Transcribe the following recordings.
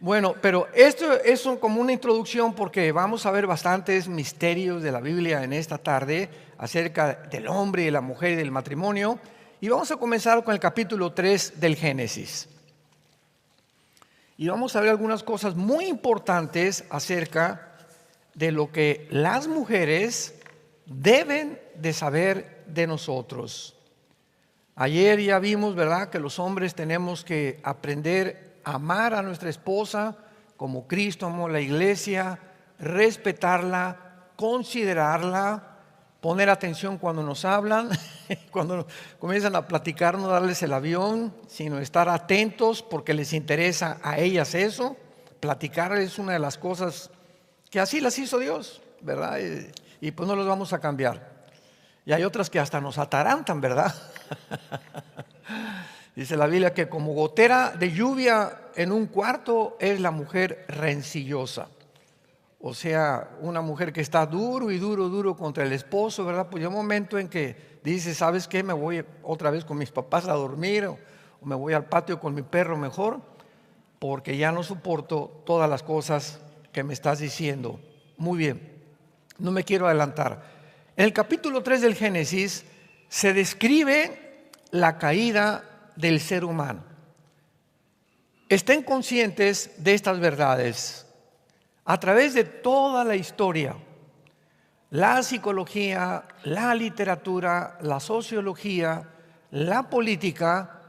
Bueno, pero esto es como una introducción porque vamos a ver bastantes misterios de la Biblia en esta tarde acerca del hombre y la mujer y del matrimonio. Y vamos a comenzar con el capítulo 3 del Génesis. Y vamos a ver algunas cosas muy importantes acerca de lo que las mujeres deben de saber de nosotros. Ayer ya vimos, ¿verdad?, que los hombres tenemos que aprender a amar a nuestra esposa como Cristo amó la iglesia, respetarla, considerarla, poner atención cuando nos hablan, cuando comienzan a platicar, no darles el avión, sino estar atentos porque les interesa a ellas eso. Platicar es una de las cosas que así las hizo Dios, ¿verdad? Y pues no los vamos a cambiar. Y hay otras que hasta nos atarantan, ¿verdad? Dice la Biblia que como gotera de lluvia en un cuarto es la mujer rencillosa. O sea, una mujer que está duro contra el esposo, ¿verdad? Pues llega un momento en que dice, ¿sabes qué? Me voy otra vez con mis papás a dormir o me voy al patio con mi perro mejor, porque ya no soporto todas las cosas que me estás diciendo. Muy bien, no me quiero adelantar. En el capítulo 3 del Génesis se describe la caída del ser humano. Estén conscientes de estas verdades. A través de toda la historia, la psicología, la literatura, la sociología, la política,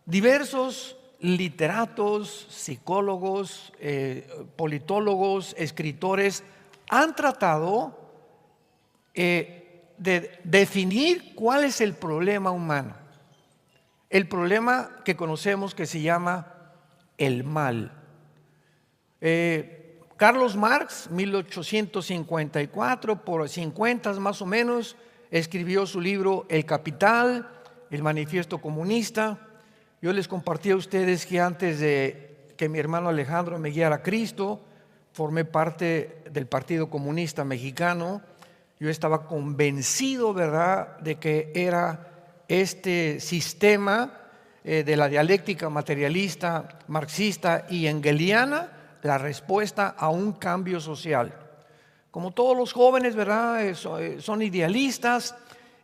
diversos literatos, psicólogos, politólogos, escritores han tratado de definir cuál es el problema humano. El problema que conocemos que se llama el mal. Carlos Marx, 1854, por 50 más o menos, escribió su libro El Capital, el Manifiesto Comunista. Yo les compartí a ustedes que antes de que mi hermano Alejandro me guiara a Cristo, formé parte del Partido Comunista Mexicano. Yo estaba convencido, ¿verdad?, de que era este sistema de la dialéctica materialista, marxista y engeliana la respuesta a un cambio social. Como todos los jóvenes, ¿verdad?, son idealistas.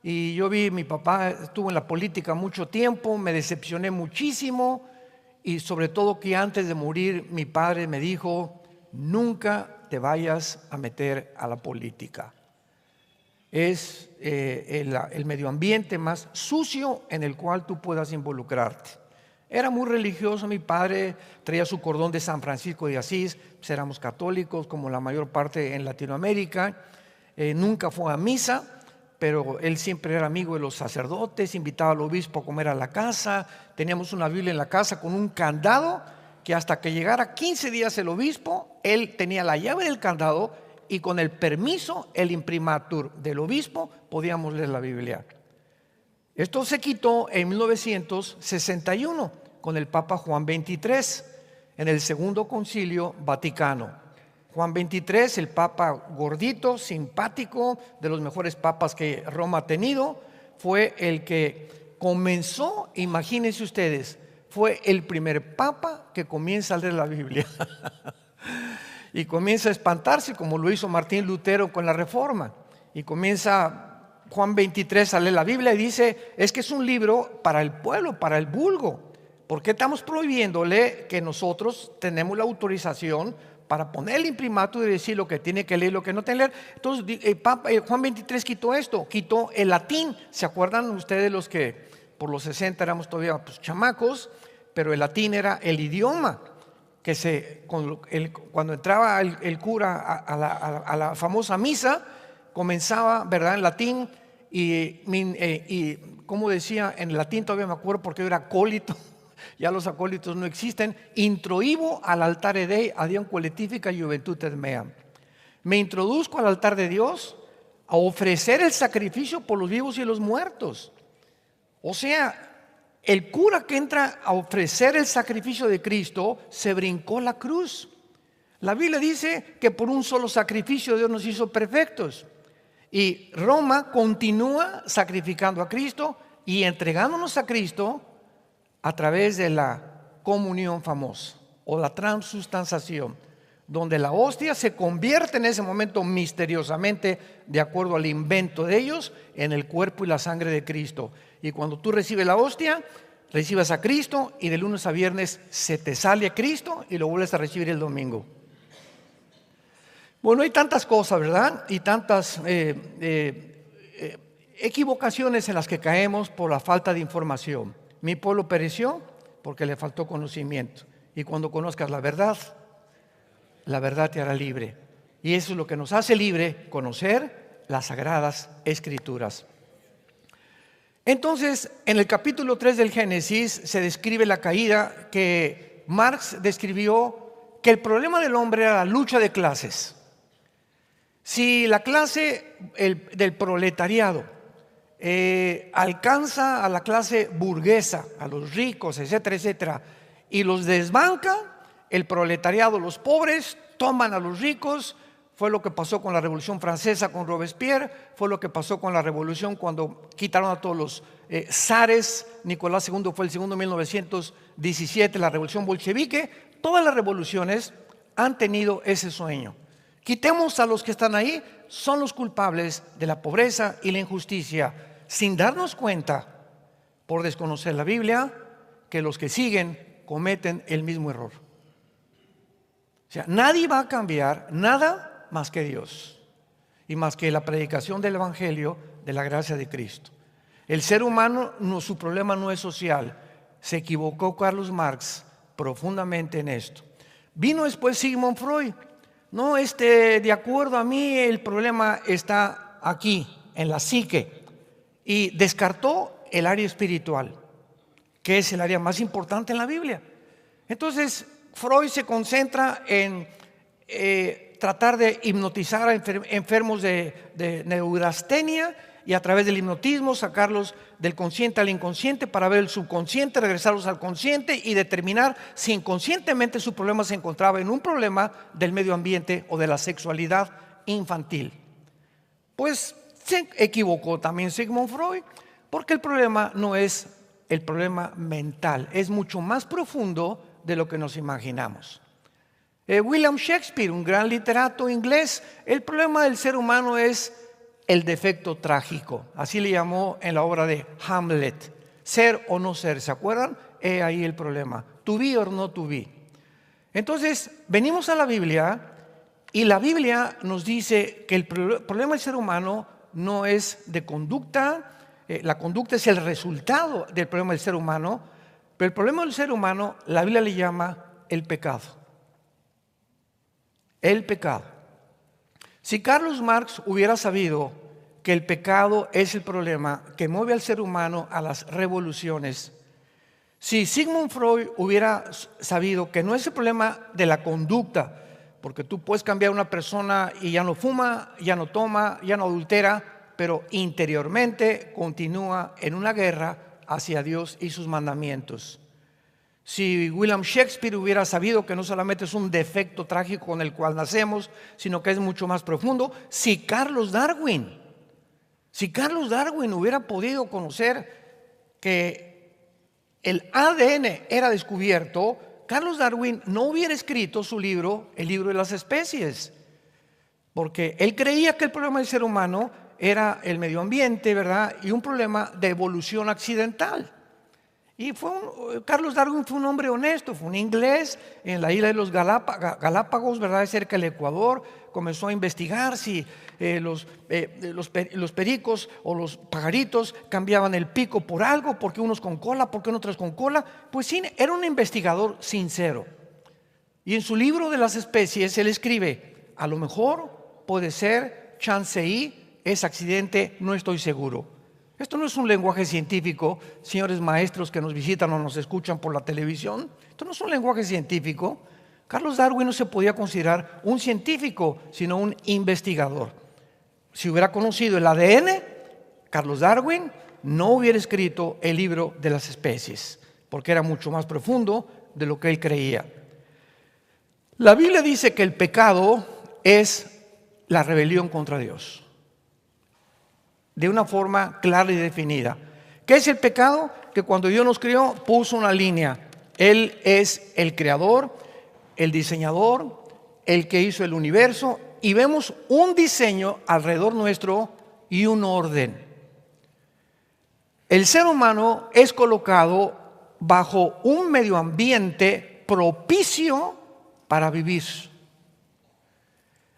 Y yo vi, mi papá estuvo en la política mucho tiempo, me decepcioné muchísimo. Y sobre todo que antes de morir mi padre me dijo, nunca te vayas a meter a la política. Es el medio ambiente más sucio en el cual tú puedas involucrarte. Era muy religioso mi padre, traía su cordón de San Francisco de Asís, pues éramos católicos como la mayor parte en Latinoamérica. Nunca fue a misa, pero él siempre era amigo de los sacerdotes, invitaba al obispo a comer a la casa. Teníamos una Biblia en la casa con un candado que hasta que llegara 15 días el obispo, él tenía la llave del candado y con el permiso, el imprimatur del obispo, podíamos leer la Biblia. Esto se quitó en 1961 con el Papa Juan XXIII en el Segundo Concilio Vaticano. Juan XXIII, el Papa gordito, simpático, de los mejores papas que Roma ha tenido, fue el que comenzó, imagínense ustedes, fue el primer papa que comienza a leer la Biblia. Y comienza a espantarse como lo hizo Martín Lutero con la Reforma. Y comienza Juan XXIII a leer la Biblia y dice, es que es un libro para el pueblo, para el vulgo. ¿Por qué estamos prohibiéndole que nosotros tenemos la autorización para poner el imprimatur y decir lo que tiene que leer y lo que no tiene que leer? Entonces Juan XXIII quitó esto, quitó el latín. ¿Se acuerdan ustedes los que por los 60 éramos todavía chamacos? Pero el latín era el idioma que cuando entraba el cura a la famosa misa, comenzaba, ¿verdad?, en latín y como decía en latín, todavía me acuerdo porque yo era acólito, ya los acólitos no existen, introibo al altare Dei a Dion qualifica juventudes meam. Me introduzco al altar de Dios a ofrecer el sacrificio por los vivos y los muertos. O sea, el cura que entra a ofrecer el sacrificio de Cristo se brincó la cruz. La Biblia dice que por un solo sacrificio Dios nos hizo perfectos. Y Roma continúa sacrificando a Cristo y entregándonos a Cristo a través de la comunión famosa. o la transustanciación, donde la hostia se convierte en ese momento misteriosamente, de acuerdo al invento de ellos, en el cuerpo y la sangre de Cristo. Y cuando tú recibes la hostia, recibes a Cristo, y de lunes a viernes se te sale a Cristo y lo vuelves a recibir el domingo. Bueno, hay tantas cosas, ¿verdad? Y tantas equivocaciones en las que caemos por la falta de información. Mi pueblo pereció porque le faltó conocimiento. Y cuando conozcas la verdad te hará libre. Y eso es lo que nos hace libre, conocer las Sagradas Escrituras. Entonces, en el capítulo 3 del Génesis se describe la caída, que Marx describió que el problema del hombre era la lucha de clases. Si la clase del proletariado alcanza a la clase burguesa, a los ricos, etcétera, etcétera, y los desbanca, el proletariado, los pobres, toman a los ricos. Fue lo que pasó con la Revolución Francesa con Robespierre, fue lo que pasó con la Revolución cuando quitaron a todos los zares. Nicolás II fue el segundo en 1917, la Revolución Bolchevique. Todas las revoluciones han tenido ese sueño. Quitemos a los que están ahí, son los culpables de la pobreza y la injusticia, sin darnos cuenta, por desconocer la Biblia, que los que siguen cometen el mismo error. O sea, nadie va a cambiar nada más que Dios, y más que la predicación del Evangelio de la gracia de Cristo. El ser humano, su problema no es social. Se equivocó Carlos Marx profundamente en esto. Vino después Sigmund Freud. No, de acuerdo a mí, el problema está aquí, en la psique. Y descartó el área espiritual, que es el área más importante en la Biblia. Entonces, Freud se concentra en tratar de hipnotizar a enfermos de neurastenia, y a través del hipnotismo sacarlos del consciente al inconsciente para ver el subconsciente, regresarlos al consciente y determinar si inconscientemente su problema se encontraba en un problema del medio ambiente o de la sexualidad infantil. Pues se equivocó también Sigmund Freud, porque el problema no es el problema mental, es mucho más profundo de lo que nos imaginamos. William Shakespeare, un gran literato inglés, el problema del ser humano es el defecto trágico, así le llamó en la obra de Hamlet, ser o no ser. ¿Se acuerdan? Ahí el problema, to be or not to be. Entonces venimos a la Biblia, y la Biblia nos dice que el problema del ser humano no es de conducta. La conducta es el resultado del problema del ser humano, pero el problema del ser humano la Biblia le llama el pecado. El pecado. Si Carlos Marx hubiera sabido que el pecado es el problema que mueve al ser humano a las revoluciones, si Sigmund Freud hubiera sabido que no es el problema de la conducta, porque tú puedes cambiar a una persona y ya no fuma, ya no toma, ya no adultera, pero interiormente continúa en una guerra hacia Dios y sus mandamientos. Si William Shakespeare hubiera sabido que no solamente es un defecto trágico con el cual nacemos, sino que es mucho más profundo. Si Carlos Darwin hubiera podido conocer que el ADN era descubierto, Carlos Darwin no hubiera escrito su libro, el libro de las especies, porque él creía que el problema del ser humano era el medio ambiente, ¿verdad? Y un problema de evolución accidental. Y Carlos Darwin fue un hombre honesto, fue un inglés en la isla de los Galápagos, ¿verdad? Cerca del Ecuador. Comenzó a investigar si los pericos o los pajaritos cambiaban el pico por algo, porque unos con cola, porque otros con cola. Pues sí, era un investigador sincero. Y en su libro de las especies él escribe: a lo mejor puede ser, chance y, es accidente, no estoy seguro. Esto no es un lenguaje científico, señores maestros que nos visitan o nos escuchan por la televisión. Esto no es un lenguaje científico. Carlos Darwin no se podía considerar un científico, sino un investigador. Si hubiera conocido el ADN, Carlos Darwin no hubiera escrito el libro de las especies, porque era mucho más profundo de lo que él creía. La Biblia dice que el pecado es la rebelión contra Dios, de una forma clara y definida. ¿Qué es el pecado? Que cuando Dios nos creó puso una línea. Él es el creador, el diseñador, el que hizo el universo, y vemos un diseño alrededor nuestro y un orden. El ser humano es colocado bajo un medio ambiente propicio para vivir.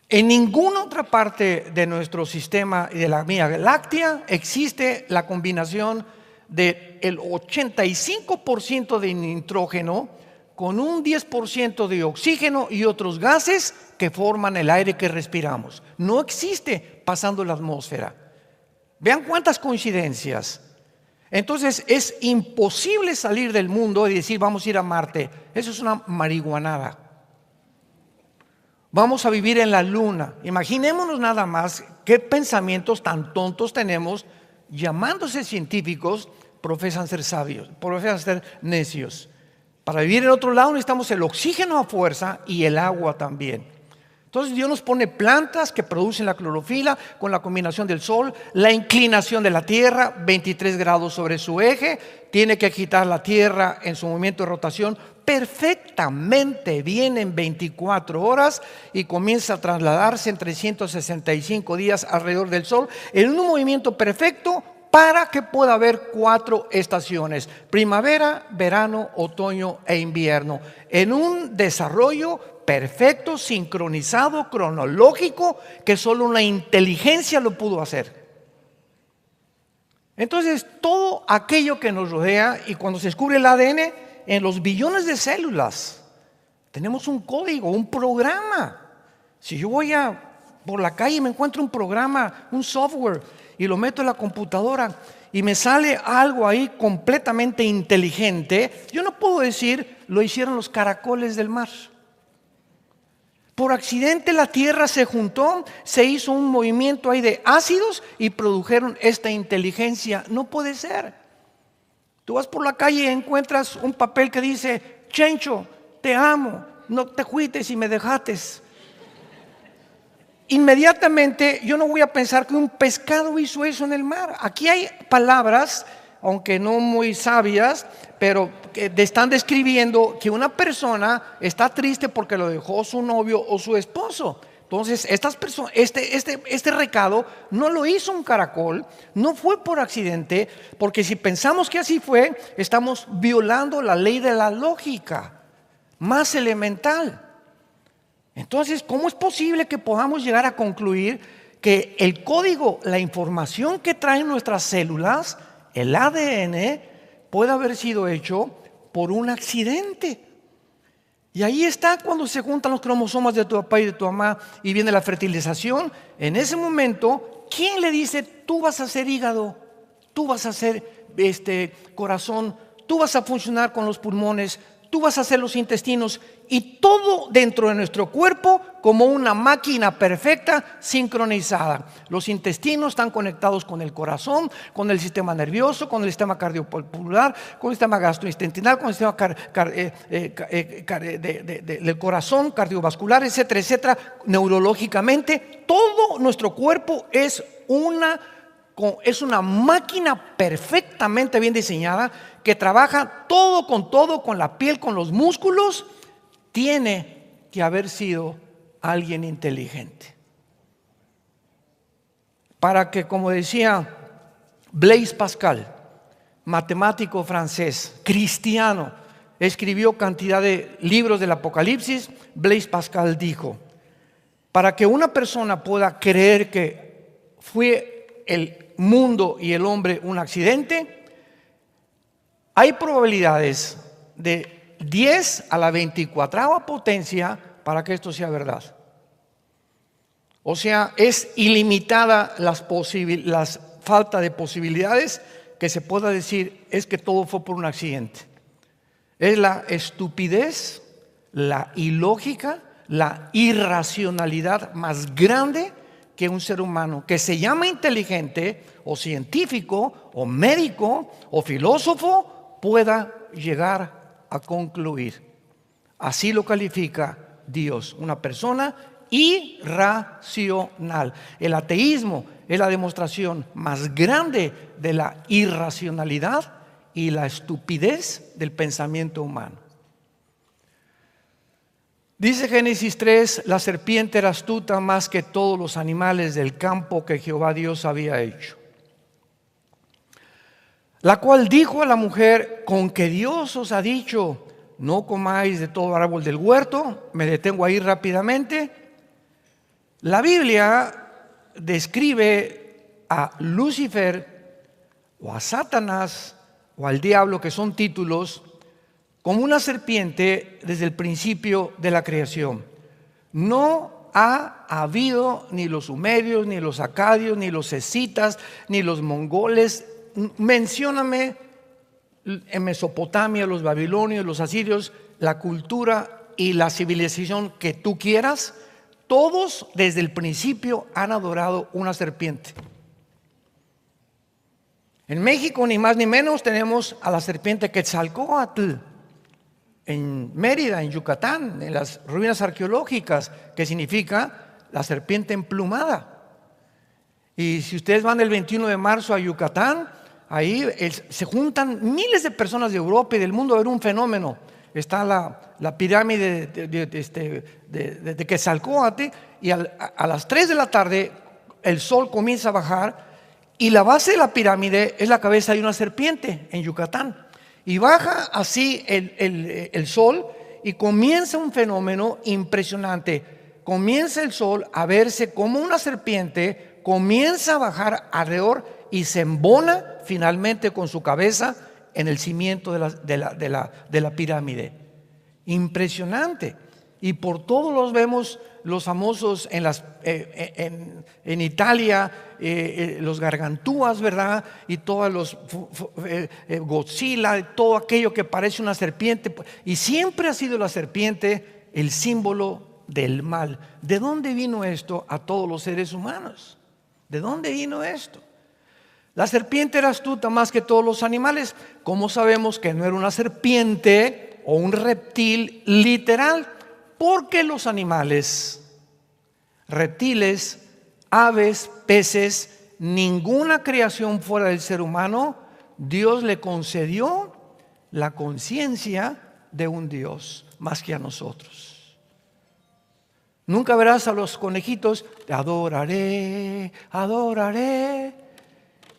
En ninguna otra parte de nuestro sistema y de la Vía Láctea existe la combinación del 85% de nitrógeno con un 10% de oxígeno y otros gases que forman el aire que respiramos. No existe pasando la atmósfera. Vean cuántas coincidencias. Entonces es imposible salir del mundo y decir vamos a ir a Marte. Eso es una marihuanada. Vamos a vivir en la luna. Imaginémonos nada más qué pensamientos tan tontos tenemos, llamándose científicos, profesan ser sabios, profesan ser necios. Para vivir en otro lado necesitamos el oxígeno a fuerza y el agua también. Entonces Dios nos pone plantas que producen la clorofila con la combinación del sol, la inclinación de la tierra, 23 grados sobre su eje, tiene que agitar la tierra en su movimiento de rotación perfectamente bien en 24 horas y comienza a trasladarse en 365 días alrededor del sol en un movimiento perfecto para que pueda haber 4 estaciones: primavera, verano, otoño e invierno, en un desarrollo perfecto, sincronizado, cronológico, que solo una inteligencia lo pudo hacer. Entonces, todo aquello que nos rodea, y cuando se descubre el ADN, en los billones de células, tenemos un código, un programa. Si yo voy por la calle y me encuentro un programa, un software, y lo meto en la computadora, y me sale algo ahí completamente inteligente, yo no puedo decir, lo hicieron los caracoles del mar. Por accidente la tierra se juntó, se hizo un movimiento ahí de ácidos y produjeron esta inteligencia. No puede ser. Tú vas por la calle y encuentras un papel que dice: Chencho, te amo, no te juites y me dejates. Inmediatamente yo no voy a pensar que un pescado hizo eso en el mar. Aquí hay palabras, aunque no muy sabias, pero que están describiendo que una persona está triste porque lo dejó su novio o su esposo. Entonces, estas personas, este recado no lo hizo un caracol, no fue por accidente, porque si pensamos que así fue, estamos violando la ley de la lógica más elemental. Entonces, ¿cómo es posible que podamos llegar a concluir que el código, la información que traen nuestras células, el ADN, puede haber sido hecho por un accidente? Y ahí está cuando se juntan los cromosomas de tu papá y de tu mamá y viene la fertilización. En ese momento, ¿quién le dice: tú vas a ser hígado, tú vas a ser corazón, tú vas a funcionar con los pulmones, tú vas a hacer los intestinos, y todo dentro de nuestro cuerpo como una máquina perfecta, sincronizada? Los intestinos están conectados con el corazón, con el sistema nervioso, con el sistema cardiovascular, con el sistema gastrointestinal, con el sistema del corazón, cardiovascular, etcétera, etcétera. Neurológicamente, todo nuestro cuerpo es una máquina perfectamente bien diseñada que trabaja todo, con la piel, con los músculos. Tiene que haber sido alguien inteligente para que, como decía Blaise Pascal, matemático francés, cristiano, escribió cantidad de libros del Apocalipsis. Blaise Pascal dijo: para que una persona pueda creer que fue el mundo y el hombre un accidente, hay probabilidades de 10 a la 24ª potencia para que esto sea verdad. O sea, es ilimitada la falta de posibilidades que se pueda decir es que todo fue por un accidente. Es la estupidez, la ilógica, la irracionalidad más grande que un ser humano que se llama inteligente o científico o médico o filósofo pueda llegar a concluir. Así lo califica Dios: una persona irracional. El ateísmo es la demostración más grande de la irracionalidad y la estupidez del pensamiento humano. Dice Génesis 3, la serpiente era astuta más que todos los animales del campo que Jehová Dios había hecho, la cual dijo a la mujer: con que Dios os ha dicho, no comáis de todo árbol del huerto. Me detengo ahí rápidamente. La Biblia describe a Lucifer o a Satanás o al diablo, que son títulos, como una serpiente desde el principio de la creación. No ha habido ni los sumerios, ni los acadios, ni los escitas, ni los mongoles. Mencióname en Mesopotamia, los babilonios, los asirios, la cultura y la civilización que tú quieras. Todos desde el principio han adorado una serpiente. En México, ni más ni menos, tenemos a la serpiente Quetzalcóatl. En Mérida, en Yucatán, en las ruinas arqueológicas, que significa la serpiente emplumada. Y si ustedes van el 21 de marzo a Yucatán, ahí se juntan miles de personas de Europa y del mundo a ver un fenómeno. Está la pirámide de Quetzalcóatl, y a las 3 de la tarde el sol comienza a bajar, y la base de la pirámide es la cabeza de una serpiente en Yucatán. Y baja así el sol, y comienza un fenómeno impresionante. Comienza el sol a verse como una serpiente, comienza a bajar alrededor y se embona finalmente con su cabeza en el cimiento de la pirámide. Impresionante. Y por todos los vemos, los famosos en Italia, los gargantúas, ¿verdad? Y todos los Godzilla, todo aquello que parece una serpiente. Y siempre ha sido la serpiente el símbolo del mal. ¿De dónde vino esto a todos los seres humanos? ¿De dónde vino esto? La serpiente era astuta más que todos los animales. ¿Cómo sabemos que no era una serpiente o un reptil literal? Porque los animales, reptiles, aves, peces, ninguna creación fuera del ser humano, Dios le concedió la conciencia de un Dios más que a nosotros. Nunca verás a los conejitos: te adoraré, adoraré.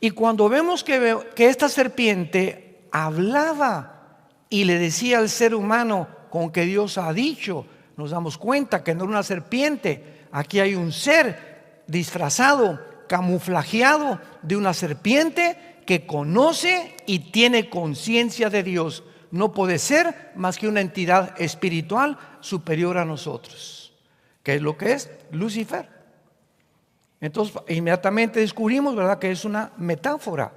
Y cuando vemos que esta serpiente hablaba y le decía al ser humano: con que Dios ha dicho, nos damos cuenta que no era una serpiente. Aquí hay un ser disfrazado, camuflajeado de una serpiente que conoce y tiene conciencia de Dios. No puede ser más que una entidad espiritual superior a nosotros. ¿Qué es lo que es? Lucifer. Entonces inmediatamente descubrimos, ¿verdad?, que es una metáfora,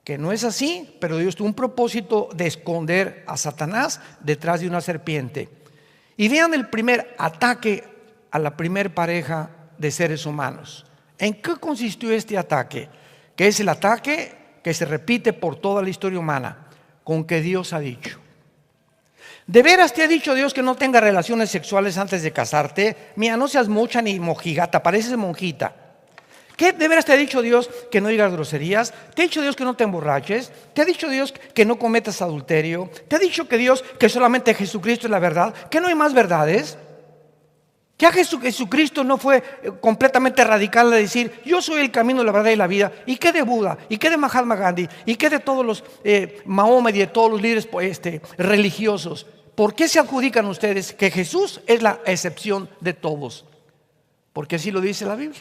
que no es así, pero Dios tuvo un propósito de esconder a Satanás detrás de una serpiente. Y vean el primer ataque a la primer pareja de seres humanos. ¿En qué consistió este ataque? Que es el ataque que se repite por toda la historia humana: con que Dios ha dicho. ¿De veras te ha dicho Dios que no tengas relaciones sexuales antes de casarte? Mira, no seas mocha ni mojigata, pareces monjita. ¿Qué de veras te ha dicho Dios que no digas groserías? ¿Te ha dicho Dios que no te emborraches? ¿Te ha dicho Dios que no cometas adulterio? ¿Te ha dicho que Dios, que solamente Jesucristo es la verdad? ¿Que no hay más verdades? ¿Que a Jesucristo no fue completamente radical de decir: yo soy el camino, la verdad y la vida? ¿Y qué de Buda? ¿Y qué de Mahatma Gandhi? ¿Y qué de todos los Mahoma y de todos los líderes religiosos? ¿Por qué se adjudican ustedes que Jesús es la excepción de todos? Porque así lo dice la Biblia.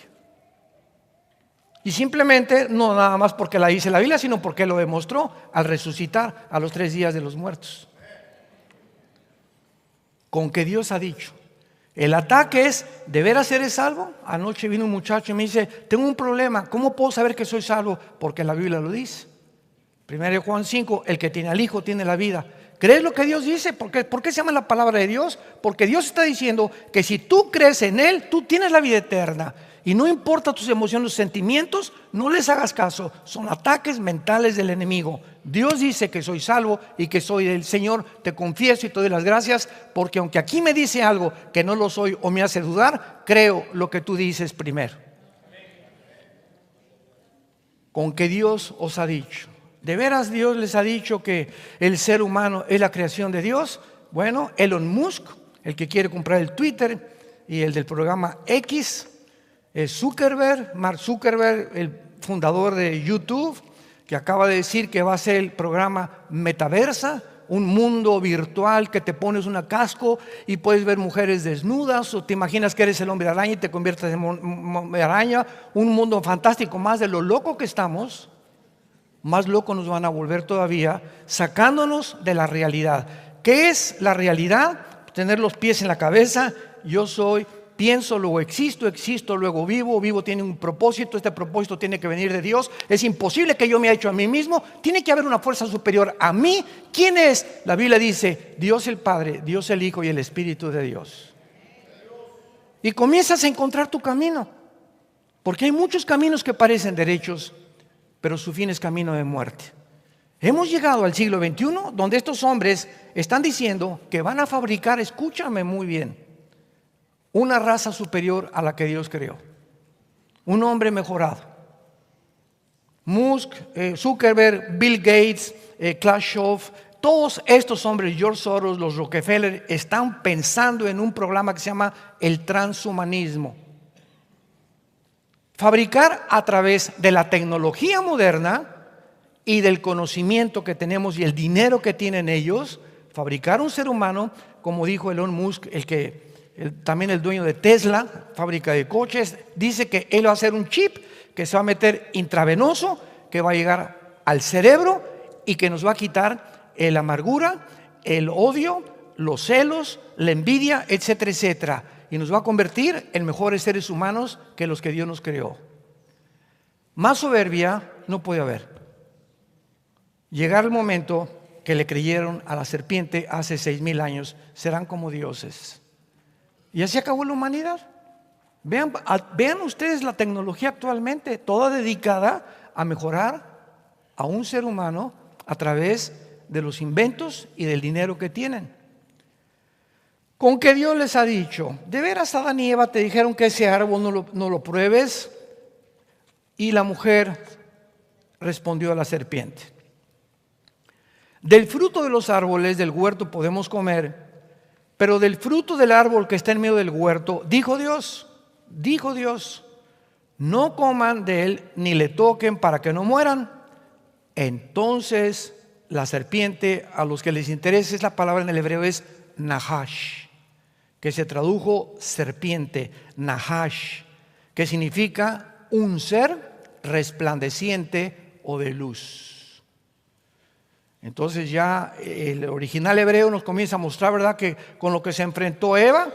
Y simplemente, no nada más porque la dice la Biblia, sino porque lo demostró al resucitar a los 3 días de los muertos. Con que Dios ha dicho. El ataque es: ¿de veras eres salvo? Anoche vino un muchacho y me dice: tengo un problema, ¿cómo puedo saber que soy salvo? Porque la Biblia lo dice. 1 Juan 5, el que tiene al Hijo tiene la vida. ¿Crees lo que Dios dice? ¿Por qué se llama la palabra de Dios? Porque Dios está diciendo que si tú crees en Él, tú tienes la vida eterna. Y no importa tus emociones, tus sentimientos, no les hagas caso. Son ataques mentales del enemigo. Dios dice que soy salvo y que soy del Señor. Te confieso y te doy las gracias, porque aunque aquí me dice algo que no lo soy o me hace dudar, creo lo que tú dices primero. Con que Dios os ha dicho. ¿De veras Dios les ha dicho que el ser humano es la creación de Dios? Bueno, Elon Musk, el que quiere comprar el Twitter y el del programa X, es Zuckerberg, Mark Zuckerberg, el fundador de YouTube, que acaba de decir que va a ser el programa Metaversa, un mundo virtual que te pones un casco y puedes ver mujeres desnudas, o te imaginas que eres el hombre araña y te conviertes en hombre araña. Un mundo fantástico. Más de lo loco que estamos, más locos nos van a volver todavía, sacándonos de la realidad. ¿Qué es la realidad? Tener los pies en la cabeza. Yo soy, pienso, luego existo, existo, luego vivo. Vivo tiene un propósito, este propósito tiene que venir de Dios. Es imposible que yo me haya hecho a mí mismo. Tiene que haber una fuerza superior a mí. ¿Quién es? La Biblia dice: Dios el Padre, Dios el Hijo y el Espíritu de Dios. Y comienzas a encontrar tu camino, porque hay muchos caminos que parecen derechos, pero su fin es camino de muerte. Hemos llegado al siglo XXI, donde estos hombres están diciendo que van a fabricar, escúchame muy bien, una raza superior a la que Dios creó, un hombre mejorado. Musk, Zuckerberg, Bill Gates, Klaus Schwab, todos estos hombres, George Soros, los Rockefeller, están pensando en un programa que se llama el transhumanismo. Fabricar a través de la tecnología moderna y del conocimiento que tenemos y el dinero que tienen ellos, fabricar un ser humano, como dijo Elon Musk, también el dueño de Tesla, fábrica de coches, dice que él va a hacer un chip que se va a meter intravenoso, que va a llegar al cerebro y que nos va a quitar la amargura, el odio, los celos, la envidia, etcétera, etcétera. Y nos va a convertir en mejores seres humanos que los que Dios nos creó. Más soberbia no puede haber. Llegar el momento que le creyeron a la serpiente hace 6,000 años, serán como dioses. Y así acabó la humanidad. Vean ustedes la tecnología actualmente, toda dedicada a mejorar a un ser humano a través de los inventos y del dinero que tienen. Con que Dios les ha dicho: de veras Adán y Eva te dijeron que ese árbol no lo pruebes. Y la mujer respondió a la serpiente: del fruto de los árboles del huerto podemos comer, pero del fruto del árbol que está en medio del huerto, dijo Dios, no coman de él ni le toquen para que no mueran. Entonces la serpiente, a los que les interesa, la palabra en el hebreo es Nahash, que se tradujo serpiente, Nahash, que significa un ser resplandeciente o de luz. Entonces ya el original hebreo nos comienza a mostrar, ¿verdad?, que con lo que se enfrentó Eva,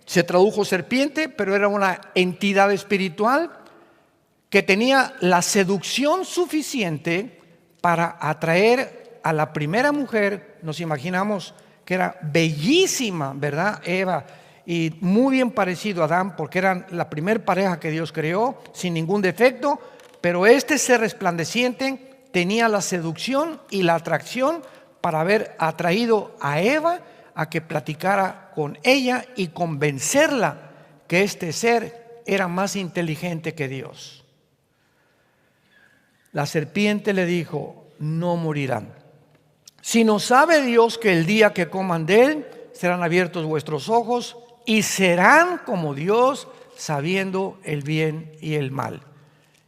se tradujo serpiente, pero era una entidad espiritual que tenía la seducción suficiente para atraer a la primera mujer. Nos imaginamos que era bellísima, ¿verdad?, Eva, y muy bien parecido a Adán, porque eran la primer pareja que Dios creó, sin ningún defecto. Pero este ser resplandeciente tenía la seducción y la atracción para haber atraído a Eva a que platicara con ella y convencerla que este ser era más inteligente que Dios. La serpiente le dijo: no morirán, sino sabe Dios que el día que coman de él serán abiertos vuestros ojos y serán como Dios, sabiendo el bien y el mal.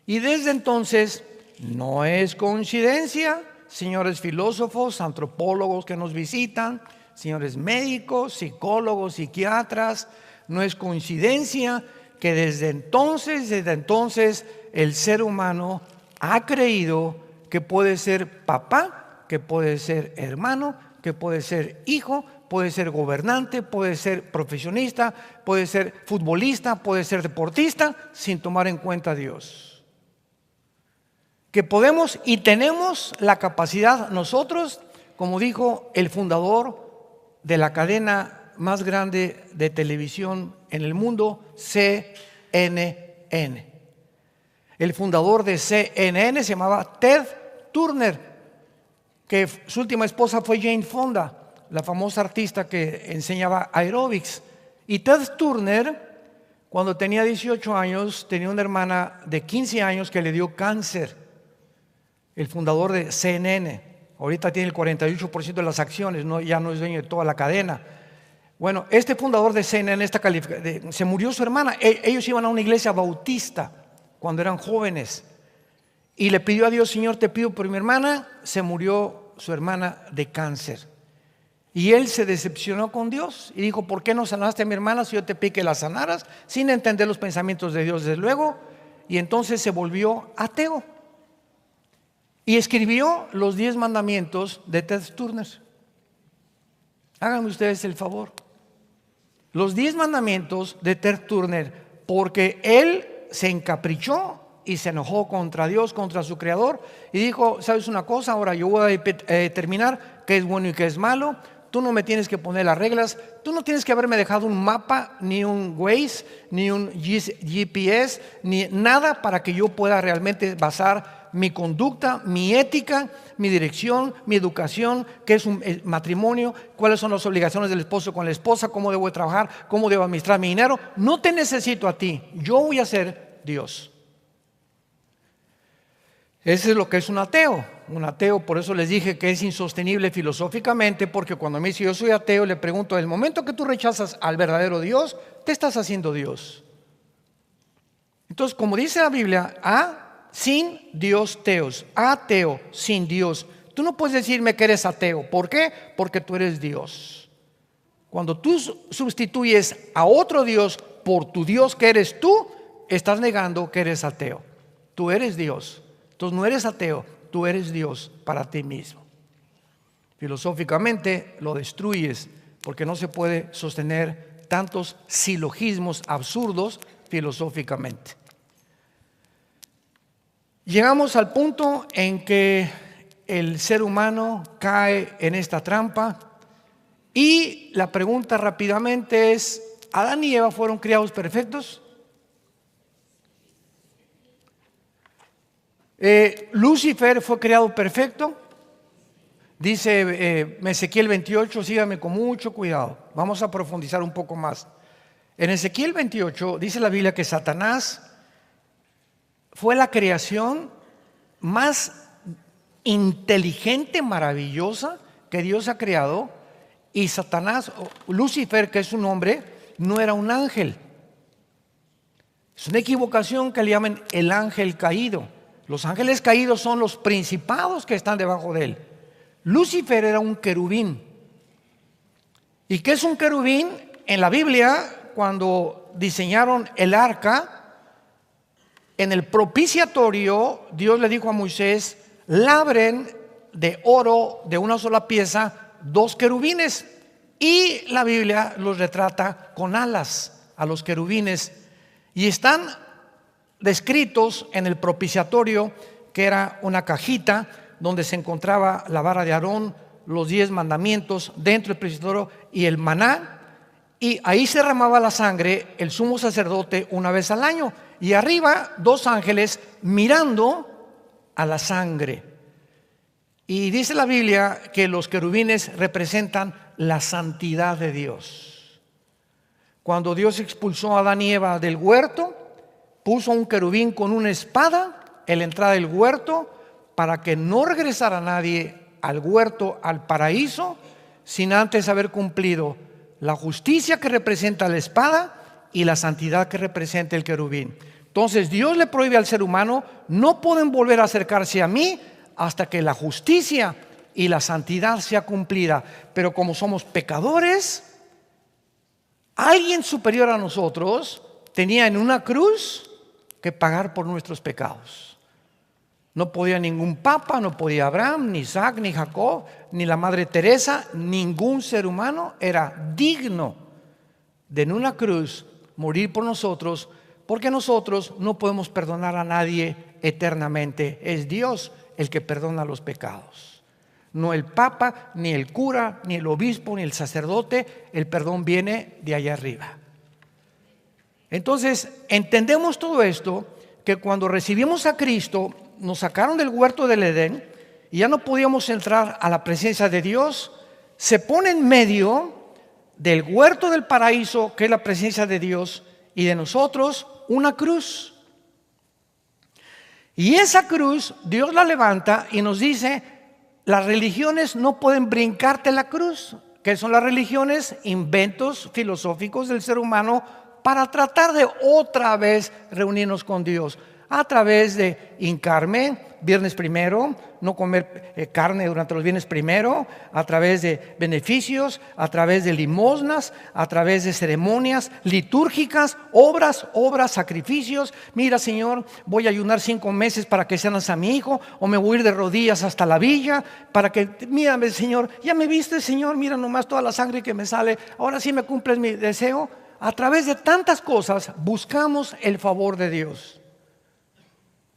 Y desde entonces, no es coincidencia, señores filósofos, antropólogos que nos visitan, señores médicos, psicólogos, psiquiatras, no es coincidencia que desde entonces el ser humano ha creído que puede ser papá, que puede ser hermano, que puede ser hijo, puede ser gobernante, puede ser profesionista, puede ser futbolista, puede ser deportista, sin tomar en cuenta a Dios. Que podemos y tenemos la capacidad nosotros, como dijo el fundador de la cadena más grande de televisión en el mundo, CNN. El fundador de CNN se llamaba Ted Turner, que su última esposa fue Jane Fonda, la famosa artista que enseñaba aeróbics. Y Ted Turner, cuando tenía 18 años, tenía una hermana de 15 años que le dio cáncer. El fundador de CNN, ahorita tiene el 48% de las acciones, ya no es dueño de toda la cadena. Bueno, este fundador de Cena en esta se murió su hermana. Ellos iban a una iglesia bautista cuando eran jóvenes y le pidió a Dios: Señor, te pido por mi hermana. Se murió su hermana de cáncer y él se decepcionó con Dios y dijo: ¿por qué no sanaste a mi hermana si yo te pedí que la sanaras? Sin entender los pensamientos de Dios, desde luego. Y entonces se volvió ateo y escribió los 10 mandamientos de Ted Turner. Háganme ustedes el favor. Los 10 mandamientos de Ted Turner, porque él se encaprichó y se enojó contra Dios, contra su creador, y dijo: ¿sabes una cosa? Ahora yo voy a determinar qué es bueno y qué es malo. Tú no me tienes que poner las reglas. Tú no tienes que haberme dejado un mapa, ni un Waze, ni un GPS, ni nada para que yo pueda realmente basar mi conducta, mi ética, mi dirección, mi educación, qué es un matrimonio, cuáles son las obligaciones del esposo con la esposa, cómo debo trabajar, cómo debo administrar mi dinero. No te necesito a ti, yo voy a ser Dios. Ese es lo que es un ateo. Un ateo, por eso les dije que es insostenible filosóficamente, porque cuando me dice yo soy ateo, le pregunto: el momento que tú rechazas al verdadero Dios, te estás haciendo Dios. Entonces, como dice la Biblia, sin Dios teos, ateo, sin Dios. Tú no puedes decirme que eres ateo. ¿Por qué? Porque tú eres Dios. Cuando tú sustituyes a otro Dios por tu Dios que eres tú, estás negando que eres ateo. Tú eres Dios. Entonces no eres ateo, tú eres Dios para ti mismo. Filosóficamente lo destruyes, porque no se puede sostener tantos silogismos absurdos filosóficamente. Llegamos al punto en que el ser humano cae en esta trampa y la pregunta rápidamente es: ¿Adán y Eva fueron criados perfectos? ¿Lucifer fue creado perfecto? Dice Ezequiel 28, síganme con mucho cuidado, vamos a profundizar un poco más. En Ezequiel 28 dice la Biblia que Satanás fue la creación más inteligente, maravillosa que Dios ha creado, y Satanás, Lucifer, que es un hombre, no era un ángel. Es una equivocación que le llaman el ángel caído. Los ángeles caídos son los principados que están debajo de él. Lucifer era un querubín. ¿Y qué es un querubín? En la Biblia, cuando diseñaron el arca, en el propiciatorio, Dios le dijo a Moisés: labren de oro de una sola pieza 2 querubines. Y la Biblia los retrata con alas a los querubines. Y están descritos en el propiciatorio, que era una cajita donde se encontraba la vara de Aarón, los 10 mandamientos dentro del propiciatorio y el maná, y ahí se derramaba la sangre el sumo sacerdote una vez al año, y arriba 2 ángeles mirando a la sangre. Y dice la Biblia que los querubines representan la santidad de Dios. Cuando Dios expulsó a Adán y Eva del huerto, puso un querubín con una espada en la entrada del huerto para que no regresara nadie al huerto, al paraíso, sin antes haber cumplido la justicia que representa la espada y la santidad que representa el querubín. Entonces Dios le prohíbe al ser humano: no pueden volver a acercarse a mí hasta que la justicia y la santidad sea cumplida. Pero como somos pecadores, alguien superior a nosotros tenía en una cruz que pagar por nuestros pecados. No podía ningún papa, no podía Abraham, ni Isaac, ni Jacob, ni la Madre Teresa. Ningún ser humano era digno de en una cruz morir por nosotros, porque nosotros no podemos perdonar a nadie eternamente. Es Dios el que perdona los pecados, no el papa, ni el cura, ni el obispo, ni el sacerdote. El perdón viene de allá arriba. Entonces entendemos todo esto, que cuando recibimos a Cristo nos sacaron del huerto del Edén y ya no podíamos entrar a la presencia de Dios. Se pone en medio del huerto del paraíso, que es la presencia de Dios, y de nosotros una cruz. Y esa cruz Dios la levanta y nos dice: las religiones no pueden brincarte la cruz. ¿Qué son las religiones? Inventos filosóficos del ser humano para tratar de otra vez reunirnos con Dios. A través de hincarme, viernes primero, no comer carne durante los viernes primero, a través de beneficios, a través de limosnas, a través de ceremonias litúrgicas, obras, sacrificios. Mira, Señor, voy a ayunar 5 meses para que sanes a mi hijo, o me voy a ir de rodillas hasta la villa para que, mírame, Señor, ya me viste, Señor, mira nomás toda la sangre que me sale, ahora sí me cumples mi deseo. A través de tantas cosas buscamos el favor de Dios.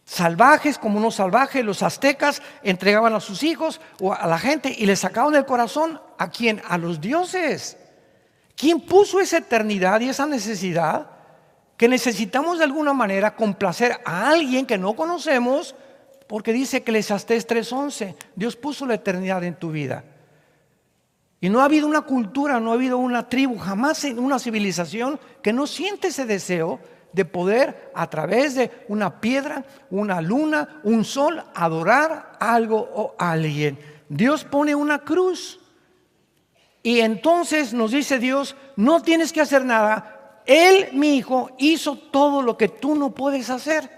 Salvajes como no salvajes, los aztecas entregaban a sus hijos o a la gente y les sacaban el corazón. ¿A quién? A los dioses. ¿Quién puso esa eternidad y esa necesidad? Que necesitamos de alguna manera complacer a alguien que no conocemos, porque dice Eclesiastés 3:11, Dios puso la eternidad en tu vida. Y no ha habido una cultura, no ha habido una tribu, jamás en una civilización que no siente ese deseo de poder, a través de una piedra, una luna, un sol, adorar algo o alguien. Dios pone una cruz y entonces nos dice Dios, no tienes que hacer nada. Él, mi hijo, hizo todo lo que tú no puedes hacer.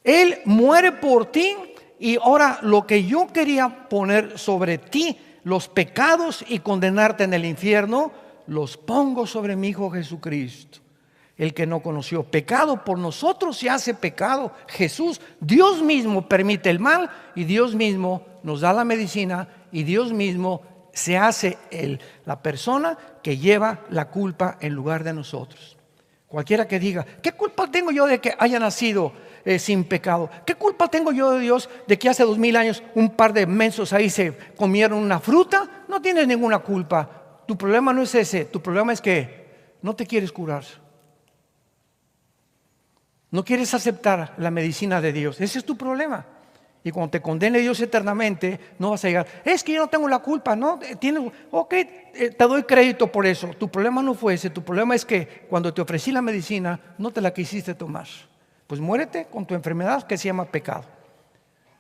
Él muere por ti y ahora lo que yo quería poner sobre ti, los pecados y condenarte en el infierno, los pongo sobre mi hijo Jesucristo. El que no conoció pecado, por nosotros se hace pecado. Jesús, Dios mismo permite el mal y Dios mismo nos da la medicina y Dios mismo se hace la persona que lleva la culpa en lugar de nosotros. Cualquiera que diga, ¿qué culpa tengo yo de que haya nacido sin pecado? ¿Qué culpa tengo yo de Dios de que hace 2000 años un par de mensos ahí se comieron una fruta? No tienes ninguna culpa. Tu problema no es ese, tu problema es que no te quieres curar. No quieres aceptar la medicina de Dios. Ese es tu problema. Y cuando te condene Dios eternamente, no vas a llegar. Es que yo no tengo la culpa, ¿no? Te doy crédito por eso. Tu problema no fue ese. Tu problema es que cuando te ofrecí la medicina, no te la quisiste tomar. Pues muérete con tu enfermedad que se llama pecado.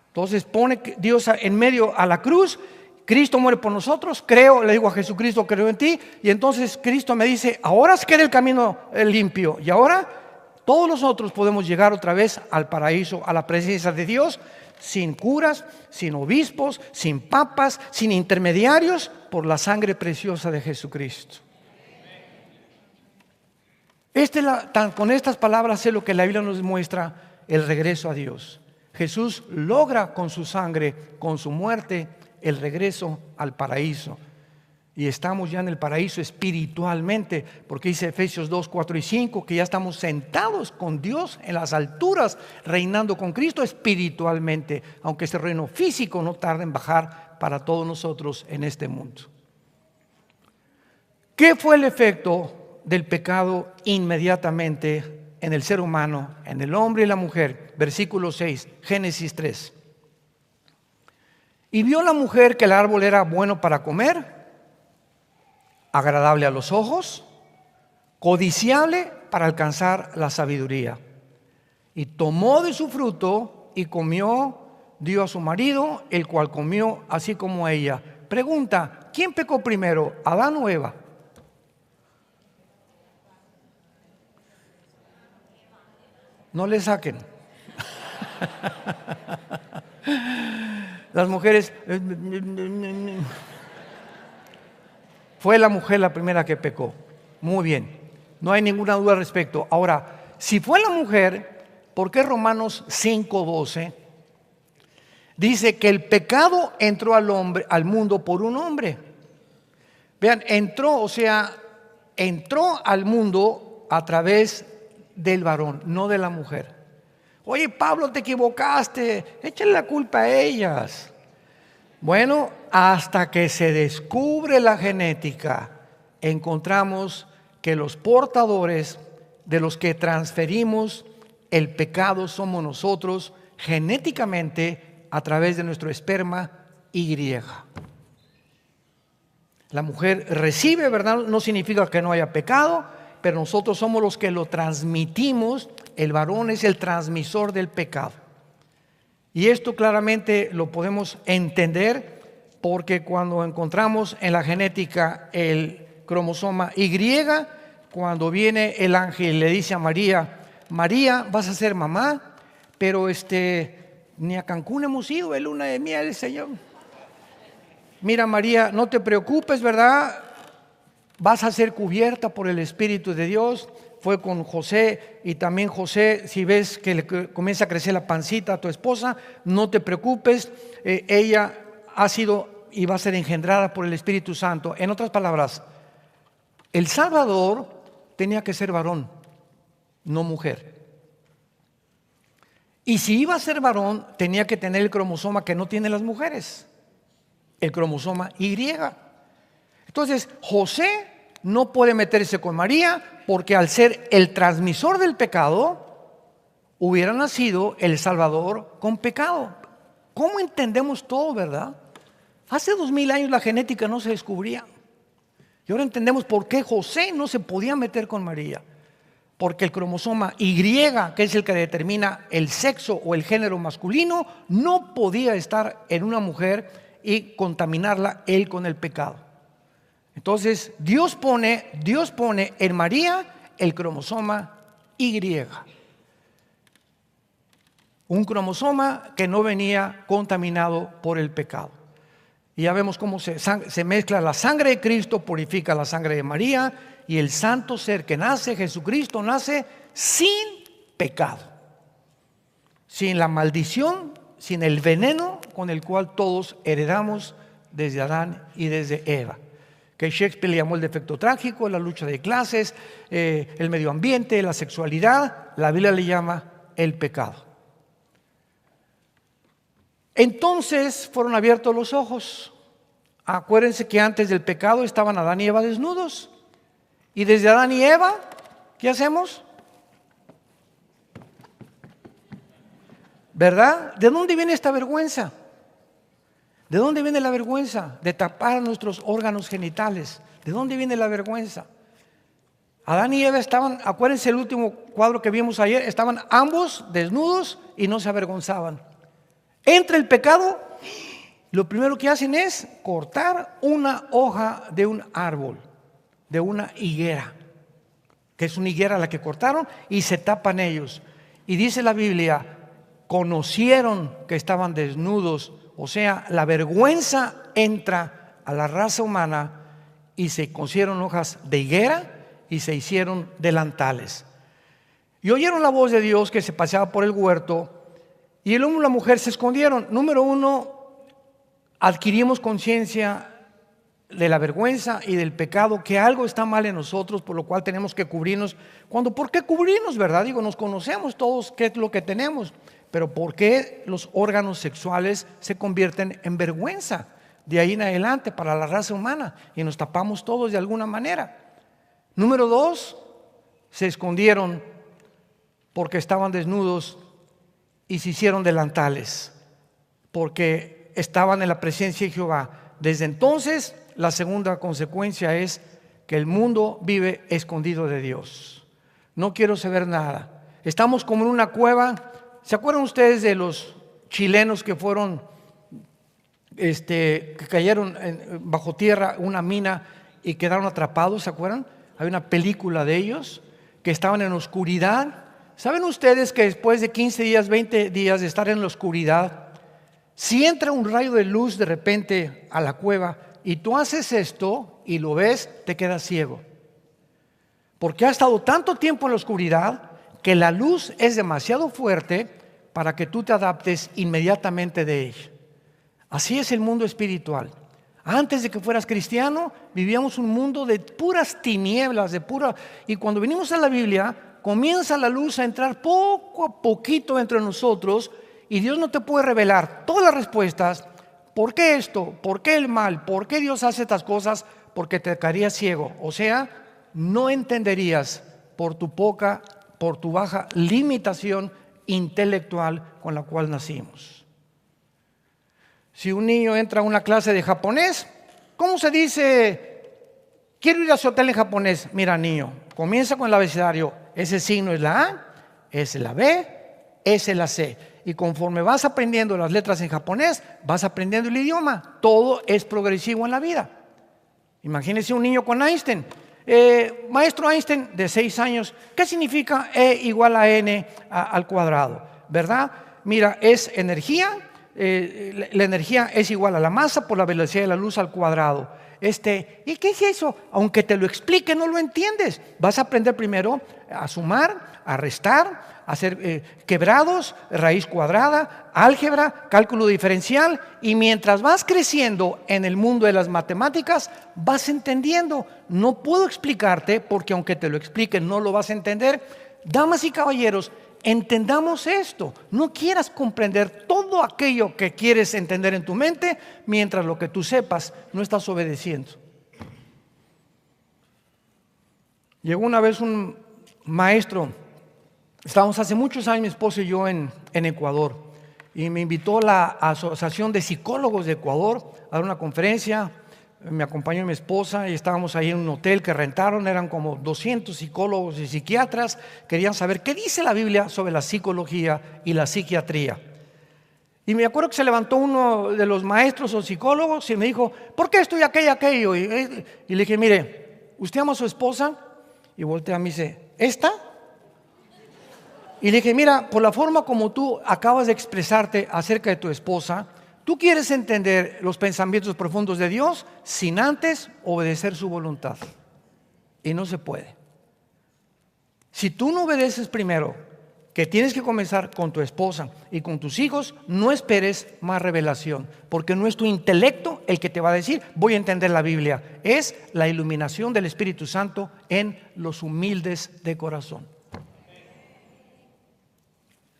Entonces pone Dios en medio a la cruz. Cristo muere por nosotros. Creo, le digo a Jesucristo, creo en ti. Y entonces Cristo me dice, ahora se queda el camino limpio. Y ahora todos nosotros podemos llegar otra vez al paraíso, a la presencia de Dios, sin curas, sin obispos, sin papas, sin intermediarios, por la sangre preciosa de Jesucristo. Con estas palabras es lo que la Biblia nos muestra, el regreso a Dios. Jesús logra con su sangre, con su muerte, el regreso al paraíso. Y estamos ya en el paraíso espiritualmente, porque dice Efesios 2, 4 y 5, que ya estamos sentados con Dios en las alturas, reinando con Cristo espiritualmente, aunque ese reino físico no tarda en bajar para todos nosotros en este mundo. ¿Qué fue el efecto del pecado inmediatamente en el ser humano, en el hombre y la mujer? Versículo 6, Génesis 3. Y vio la mujer que el árbol era bueno para comer, agradable a los ojos, codiciable para alcanzar la sabiduría. Y tomó de su fruto y comió, dio a su marido, el cual comió así como ella. Pregunta, ¿quién pecó primero, Adán o Eva? No le saquen. Las mujeres... Fue la mujer la primera que pecó. Muy bien, no hay ninguna duda al respecto. Ahora, si fue la mujer, ¿por qué Romanos 5:12 dice que el pecado entró al mundo por un hombre? Vean, entró al mundo a través del varón, no de la mujer. Oye, Pablo, te equivocaste, échale la culpa a ellas. Bueno, hasta que se descubre la genética, encontramos que los portadores de los que transferimos el pecado somos nosotros genéticamente a través de nuestro esperma Y. La mujer recibe, ¿verdad? No significa que no haya pecado, pero nosotros somos los que lo transmitimos. El varón es el transmisor del pecado. Y esto claramente lo podemos entender porque cuando encontramos en la genética el cromosoma Y, cuando viene el ángel y le dice a María, María, vas a ser mamá, pero ni a Cancún hemos ido, es luna de miel, Señor. Mira, María, no te preocupes, ¿verdad? Vas a ser cubierta por el Espíritu de Dios. Fue con José, y también José, si ves que le comienza a crecer la pancita a tu esposa, no te preocupes, ella ha sido y va a ser engendrada por el Espíritu Santo. En otras palabras, el Salvador tenía que ser varón, no mujer. Y si iba a ser varón, tenía que tener el cromosoma que no tienen las mujeres, el cromosoma Y. Entonces, José no puede meterse con María, porque al ser el transmisor del pecado, hubiera nacido el Salvador con pecado. ¿Cómo entendemos todo, verdad? Hace 2000 años la genética no se descubría. Y ahora entendemos por qué José no se podía meter con María. Porque el cromosoma Y, que es el que determina el sexo o el género masculino, no podía estar en una mujer y contaminarla él con el pecado. Entonces Dios pone en María el cromosoma Y, un cromosoma que no venía contaminado por el pecado. Y ya vemos cómo se mezcla la sangre de Cristo, purifica la sangre de María, y el santo ser que nace, Jesucristo, nace sin pecado, sin la maldición, sin el veneno con el cual todos heredamos desde Adán y desde Eva, que Shakespeare le llamó el defecto trágico, la lucha de clases, el medio ambiente, la sexualidad. La Biblia le llama el pecado. Entonces fueron abiertos los ojos. Acuérdense que antes del pecado estaban Adán y Eva desnudos. Y desde Adán y Eva, ¿qué hacemos? ¿Verdad? ¿De dónde viene esta vergüenza? ¿De dónde viene la vergüenza de tapar nuestros órganos genitales? ¿De dónde viene la vergüenza? Adán y Eva estaban, acuérdense el último cuadro que vimos ayer, estaban ambos desnudos y no se avergonzaban. Entra el pecado, lo primero que hacen es cortar una hoja de un árbol, de una higuera, que es una higuera la que cortaron, y se tapan ellos. Y dice la Biblia, conocieron que estaban desnudos. O sea, la vergüenza entra a la raza humana y se cosieron hojas de higuera y se hicieron delantales. Y oyeron la voz de Dios que se paseaba por el huerto, y el hombre y la mujer se escondieron. Número uno, adquirimos conciencia de la vergüenza y del pecado, que algo está mal en nosotros, por lo cual tenemos que cubrirnos. ¿Por qué cubrirnos, verdad? Nos conocemos todos qué es lo que tenemos, pero ¿por qué los órganos sexuales se convierten en vergüenza de ahí en adelante para la raza humana? Y nos tapamos todos de alguna manera. Número dos, se escondieron porque estaban desnudos y se hicieron delantales, porque estaban en la presencia de Jehová. Desde entonces, la segunda consecuencia es que el mundo vive escondido de Dios. No quiero saber nada. Estamos como en una cueva. ¿Se acuerdan ustedes de los chilenos que fueron, que cayeron bajo tierra, una mina, y quedaron atrapados? ¿Se acuerdan? Hay una película de ellos que estaban en oscuridad. ¿Saben ustedes que después de 15 días, 20 días de estar en la oscuridad, si entra un rayo de luz de repente a la cueva y tú haces esto y lo ves, te quedas ciego? Porque ha estado tanto tiempo en la oscuridad que la luz es demasiado fuerte para que tú te adaptes inmediatamente de ella. Así es el mundo espiritual. Antes de que fueras cristiano, vivíamos un mundo de puras tinieblas, y cuando venimos a la Biblia, comienza la luz a entrar poco a poquito entre nosotros, y Dios no te puede revelar todas las respuestas. ¿Por qué esto? ¿Por qué el mal? ¿Por qué Dios hace estas cosas? Porque te quedarías ciego. O sea, no entenderías por tu baja limitación intelectual con la cual nacimos. Si un niño entra a una clase de japonés, ¿cómo se dice? Quiero ir a su hotel en japonés. Mira, niño, comienza con el abecedario. Ese signo es la A, esa es la B, esa es la C. y conforme vas aprendiendo las letras en japonés, vas aprendiendo el idioma. Todo es progresivo en la vida. Imagínese un niño con Einstein. Maestro Einstein, de 6 años, ¿qué significa E igual a N al cuadrado? ¿Verdad? Mira, es energía. La energía es igual a la masa por la velocidad de la luz al cuadrado. ¿Y qué es eso? Aunque te lo explique, no lo entiendes. Vas a aprender primero a sumar, a restar, a hacer quebrados, raíz cuadrada, álgebra, cálculo diferencial, y mientras vas creciendo en el mundo de las matemáticas, vas entendiendo. No puedo explicarte porque aunque te lo explique, no lo vas a entender. Damas y caballeros, entendamos esto. No quieras comprender todo aquello que quieres entender en tu mente mientras lo que tú sepas no estás obedeciendo. Llegó una vez un maestro, estábamos hace muchos años mi esposo y yo en Ecuador, y me invitó la Asociación de Psicólogos de Ecuador a dar una conferencia. Me acompañó mi esposa y estábamos ahí en un hotel que rentaron. Eran como 200 psicólogos y psiquiatras. Querían saber qué dice la Biblia sobre la psicología y la psiquiatría. Y me acuerdo que se levantó uno de los maestros o psicólogos y me dijo: ¿por qué esto y aquello? Y le dije: mire, ¿usted ama a su esposa? Y voltea a mí y dice: ¿esta? Y le dije: mira, por la forma como tú acabas de expresarte acerca de tu esposa, tú quieres entender los pensamientos profundos de Dios sin antes obedecer su voluntad. Y no se puede. Si tú no obedeces primero, que tienes que comenzar con tu esposa y con tus hijos, no esperes más revelación, porque no es tu intelecto el que te va a decir: voy a entender la Biblia. Es la iluminación del Espíritu Santo en los humildes de corazón.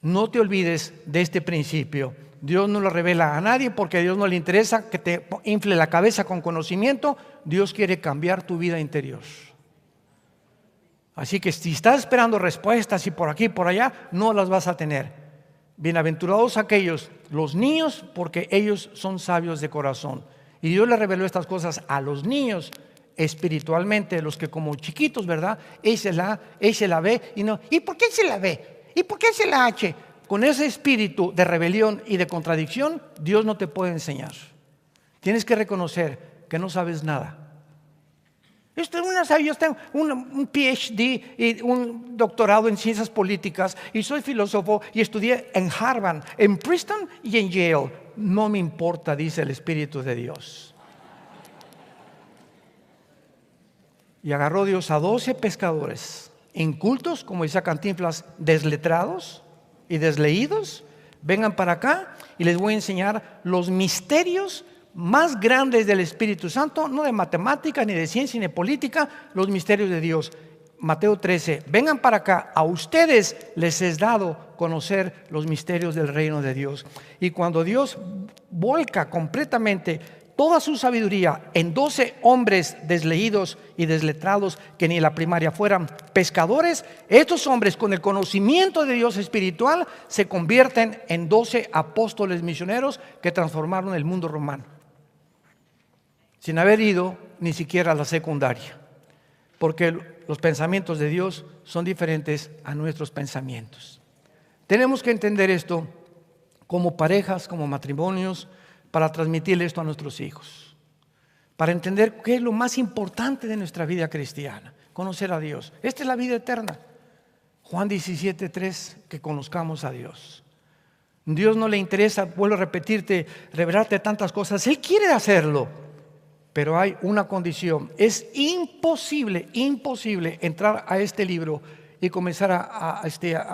No te olvides de este principio. Dios no lo revela a nadie porque a Dios no le interesa que te infle la cabeza con conocimiento. Dios quiere cambiar tu vida interior. Así que si estás esperando respuestas y por aquí y por allá, no las vas a tener. Bienaventurados aquellos, los niños, porque ellos son sabios de corazón. Y Dios le reveló estas cosas a los niños espiritualmente, los que como chiquitos, ¿verdad? Él se la ve y no. ¿Y por qué se la ve? ¿Y por qué se la H? Con ese espíritu de rebelión y de contradicción, Dios no te puede enseñar. Tienes que reconocer que no sabes nada. Yo tengo un PhD y un doctorado en ciencias políticas y soy filósofo y estudié en Harvard, en Princeton y en Yale. No me importa, dice el Espíritu de Dios. Y agarró Dios a 12 pescadores incultos, como decía Cantinflas, desletrados y desleídos. Vengan para acá y les voy a enseñar los misterios más grandes del Espíritu Santo, no de matemática, ni de ciencia, ni de política, los misterios de Dios. Mateo 13, vengan para acá, a ustedes les es dado conocer los misterios del reino de Dios. Y cuando Dios volca completamente toda su sabiduría en 12 hombres desleídos y desletrados que ni en la primaria fueran pescadores, estos hombres con el conocimiento de Dios espiritual se convierten en 12 apóstoles misioneros que transformaron el mundo romano, sin haber ido ni siquiera a la secundaria, porque los pensamientos de Dios son diferentes a nuestros pensamientos. Tenemos que entender esto como parejas, como matrimonios, para transmitirle esto a nuestros hijos, para entender qué es lo más importante de nuestra vida cristiana: conocer a Dios. Esta es la vida eterna. Juan 17:3, que conozcamos a Dios. Dios no le interesa, vuelvo a repetirte, revelarte tantas cosas. Él quiere hacerlo, pero hay una condición. Es imposible entrar a este libro y comenzar a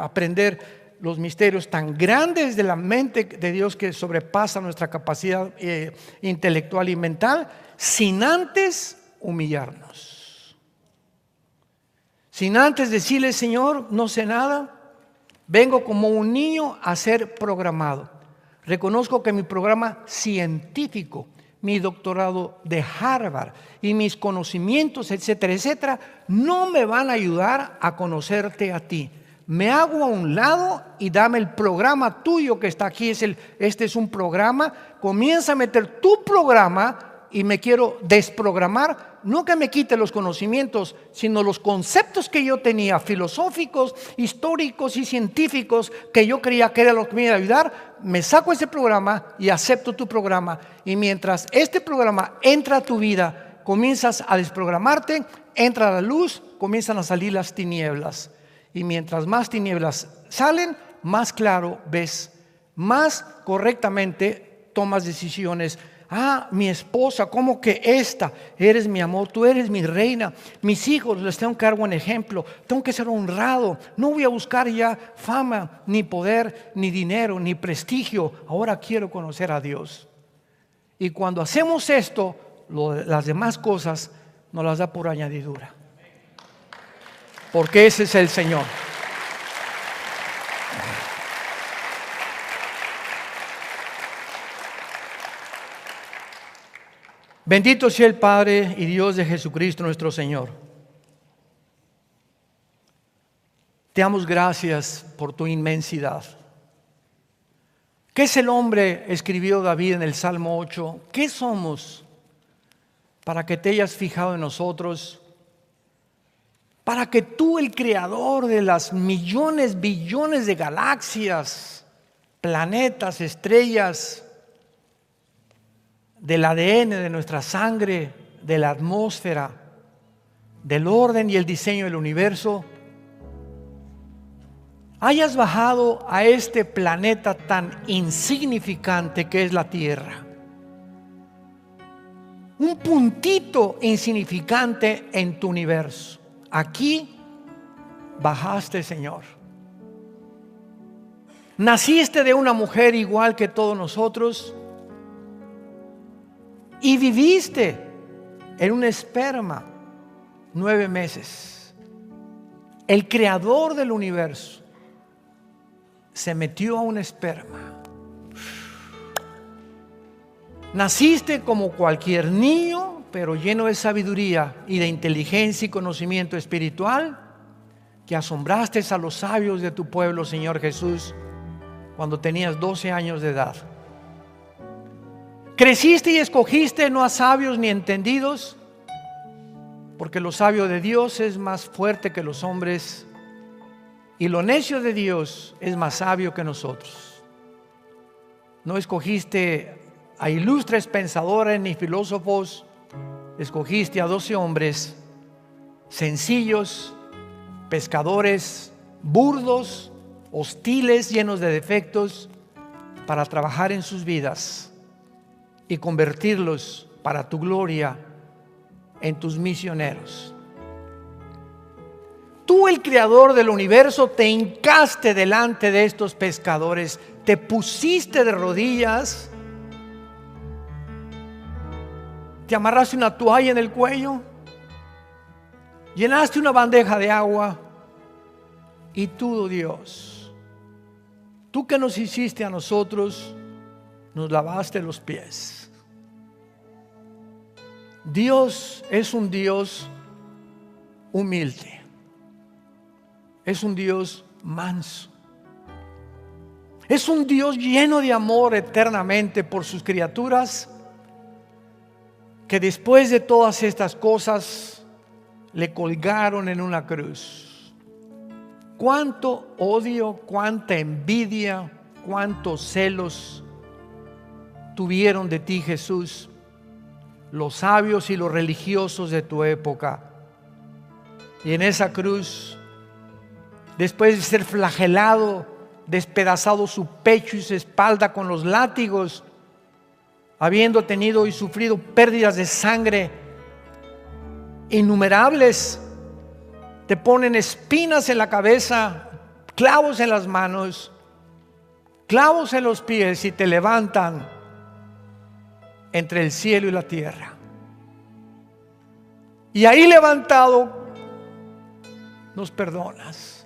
aprender los misterios tan grandes de la mente de Dios que sobrepasa nuestra capacidad intelectual y mental, sin antes humillarnos, sin antes decirle: Señor, no sé nada, vengo como un niño a ser programado. Reconozco que mi programa científico, mi doctorado de Harvard y mis conocimientos, etcétera, etcétera, no me van a ayudar a conocerte a ti. Me hago a un lado y dame el programa tuyo que está aquí. Este es un programa. Comienza a meter tu programa y me quiero desprogramar no que me quite los conocimientos, sino los conceptos que yo tenía, filosóficos, históricos y científicos, que yo creía que era lo que me iba a ayudar. Me saco ese programa y acepto tu programa. Y mientras este programa entra a tu vida, comienzas a desprogramarte, entra la luz, comienzan a salir las tinieblas. Y mientras más tinieblas salen, más claro ves, más correctamente tomas decisiones. Mi esposa, ¿cómo que esta? Eres mi amor, tú eres mi reina. Mis hijos les tengo que dar buen ejemplo. Tengo que ser honrado. No voy a buscar ya fama, ni poder, ni dinero, ni prestigio. Ahora quiero conocer a Dios. Y cuando hacemos esto, las demás cosas nos las da por añadidura. Porque ese es el Señor. Bendito sea el Padre y Dios de Jesucristo nuestro Señor. Te damos gracias por tu inmensidad. ¿Qué es el hombre? Escribió David en el Salmo 8. ¿Qué somos para que te hayas fijado en nosotros? Para que tú, el creador de las millones, billones de galaxias, planetas, estrellas, del ADN de nuestra sangre, de la atmósfera, del orden y el diseño del universo, hayas bajado a este planeta tan insignificante que es la Tierra. Un puntito insignificante en tu universo. Aquí bajaste, Señor. Naciste de una mujer igual que todos nosotros y viviste en un esperma 9 meses. El creador del universo se metió a un esperma. Naciste como cualquier niño, pero lleno de sabiduría y de inteligencia y conocimiento espiritual, que asombraste a los sabios de tu pueblo, Señor Jesús, cuando tenías 12 años de edad. Creciste y escogiste no a sabios ni entendidos, porque lo sabio de Dios es más fuerte que los hombres, y lo necio de Dios es más sabio que nosotros. No escogiste a ilustres pensadores ni filósofos, escogiste a 12 hombres sencillos, pescadores, burdos, hostiles, llenos de defectos, para trabajar en sus vidas y convertirlos para tu gloria en tus misioneros. Tú, el creador del universo, te hincaste delante de estos pescadores, te pusiste de rodillas, te amarraste una toalla en el cuello, llenaste una bandeja de agua y tú, Dios, tú que nos hiciste a nosotros, nos lavaste los pies. Dios es un Dios humilde, es un Dios manso, es un Dios lleno de amor eternamente por sus criaturas, que después de todas estas cosas le colgaron en una cruz. Cuánto odio, cuánta envidia, cuántos celos tuvieron de ti, Jesús, los sabios y los religiosos de tu época. Y en esa cruz, después de ser flagelado, despedazado su pecho y su espalda con los látigos, habiendo tenido y sufrido pérdidas de sangre innumerables, te ponen espinas en la cabeza, clavos en las manos, clavos en los pies, y te levantan entre el cielo y la tierra. Y ahí levantado nos perdonas.